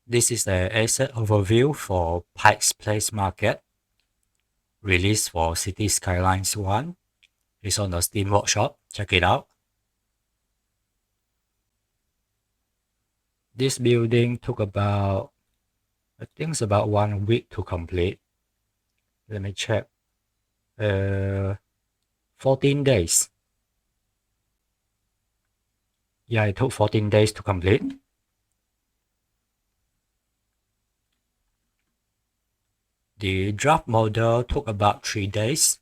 This is the asset overview for Pikes Place Market, released for City Skylines 1. It's on the Steam Workshop. Check it out. This building took about, I think it's about 1 week to complete. Let me check. 14 days. Yeah, it took 14 days to complete. The draft model took about 3 days.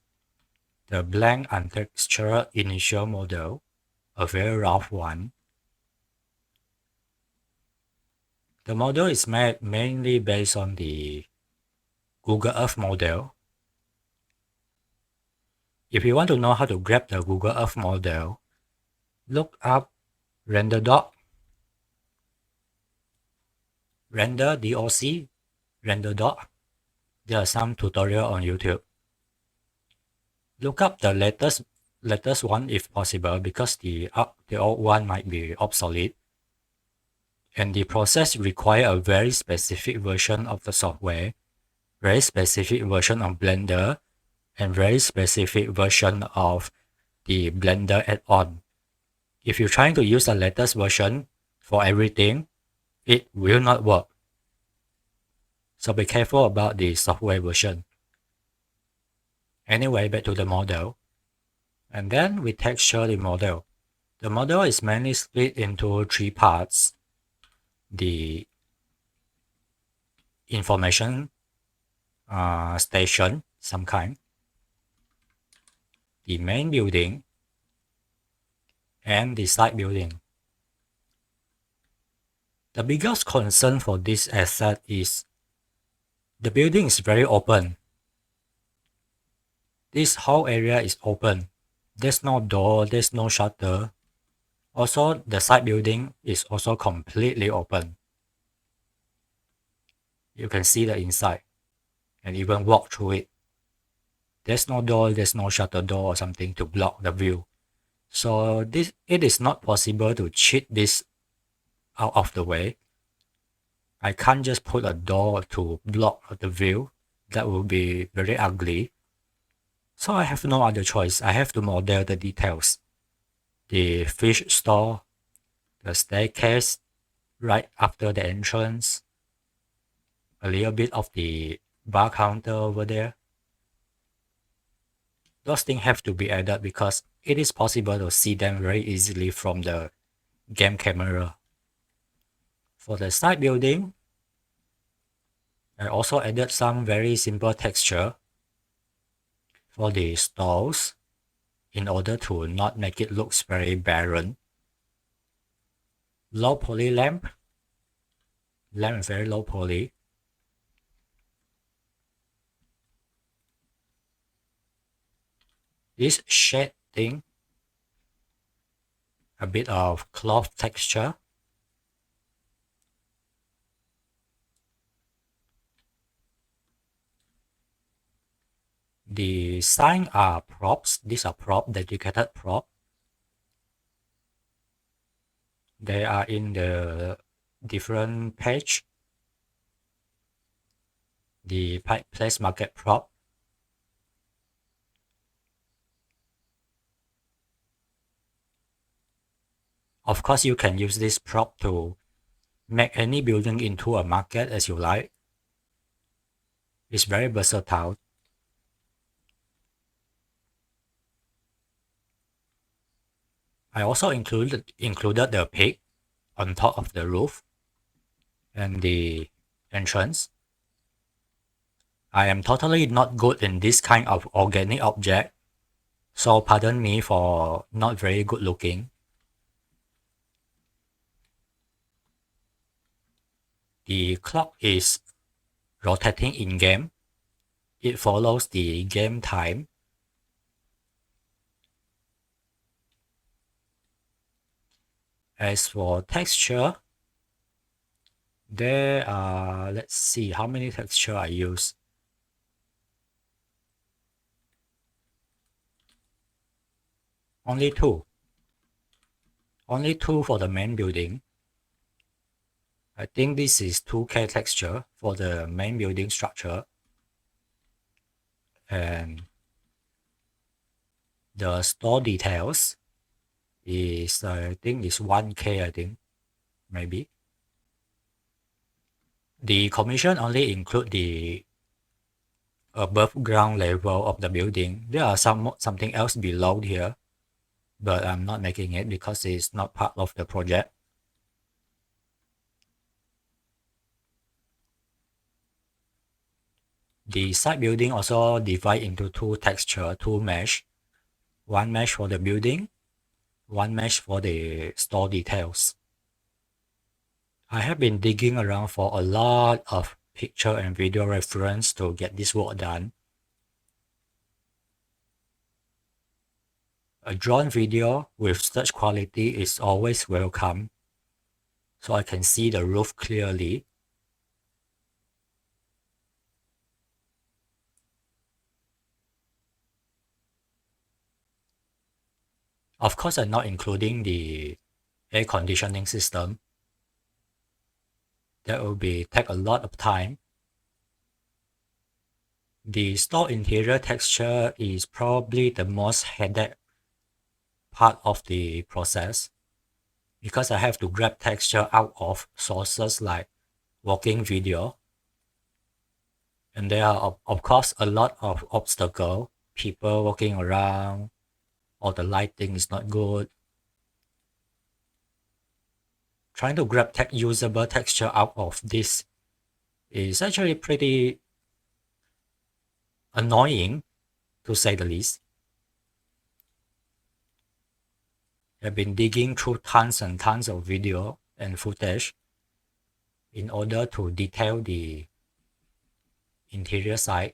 The blank untextured initial model, a very rough one. The model is made mainly based on the Google Earth model. If you want to know how to grab the Google Earth model, look up render doc, render doc, render doc. There are some tutorial on YouTube. Look up the latest one if possible, because the old one might be obsolete. And the process requires a very specific version of the software, very specific version of Blender, and very specific version of the Blender add-on. If you're trying to use the latest version for everything, it will not work. So be careful about the software version. Anyway, back to the model. And then we texture the model. The model is mainly split into 3 parts. The information station, some kind, the main building, and the side building. The biggest concern for this asset is the building is very open. This whole area is open. There's no door, there's no shutter. Also, the side building is also completely open. You can see the inside and even walk through it. There's no door, there's no shutter door or something to block the view. So it is not possible to cheat this out of the way. I can't just put a door to block the view. That will be very ugly. So I have no other choice. I have to model the details. The fish store, the staircase right after the entrance, a little bit of the bar counter over there. Those things have to be added because it is possible to see them very easily from the game camera. For the side building, I also added some very simple texture for the stalls in order to not make it look very barren. Low poly lamp is very low poly. This shade thing, a bit of cloth texture. The sign are props. These are dedicated prop. They are in the different page. The Pikes Place Market prop. Of course, you can use this prop to make any building into a market as you like. It's very versatile. I also included the pig on top of the roof and the entrance. I am totally not good in this kind of organic object, so pardon me for not very good looking. The clock is rotating in game. It follows the game time. As for texture, there are, let's see how many texture I use. Only 2. Only 2 for the main building. I think this is 2K texture for the main building structure. And the store details is, I think it's 1K, I think, maybe. The commission only include the above ground level of the building. There are something else below here, but I'm not making it because it's not part of the project. The side building also divide into two texture, two mesh. One mesh for the building, one mesh for the store details. I have been digging around for a lot of picture and video reference to get this work done. A drone video with such quality is always welcome, so I can see the roof clearly. Of course, I'm not including the air conditioning system. That will take a lot of time. The store interior texture is probably the most headache part of the process because I have to grab texture out of sources like walking video. And there are, of course, a lot of obstacles, people walking around, or the lighting is not good. Trying to grab usable texture out of this is actually pretty annoying, to say the least. I've been digging through tons and tons of video and footage in order to detail the interior side.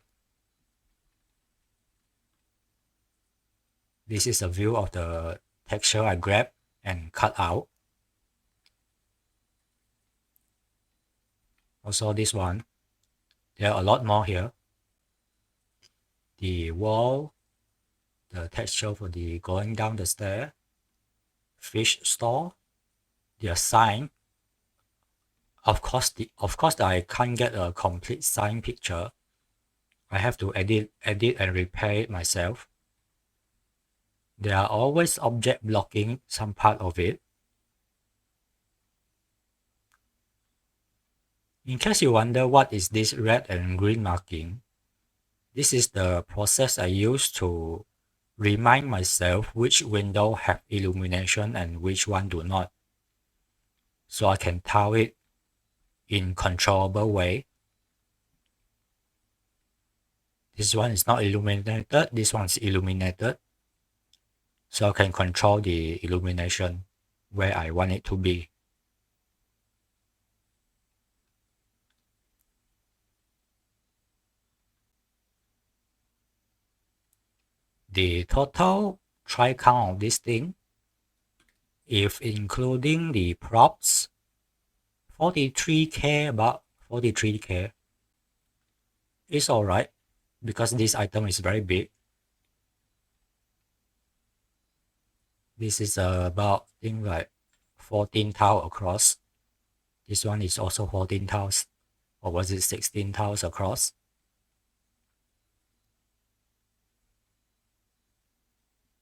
This is a view of the texture I grabbed and cut out. Also this one, there are a lot more here. The wall, the texture for the going down the stair, fish store, their sign. Of course, I can't get a complete sign picture. I have to edit and repair it myself. There are always objects blocking some part of it. In case you wonder what is this red and green marking, this is the process I use to remind myself which window have illumination and which one do not, so I can tile it in controllable way. This one is not illuminated, this one is illuminated, so I can control the illumination where I want it to be. The total try count of this thing, if including the props, 43K, about 43K. It's alright because this item is very big. This is about, I think, like 14 tiles across. This one is also 14 tiles, or was it 16 tiles across?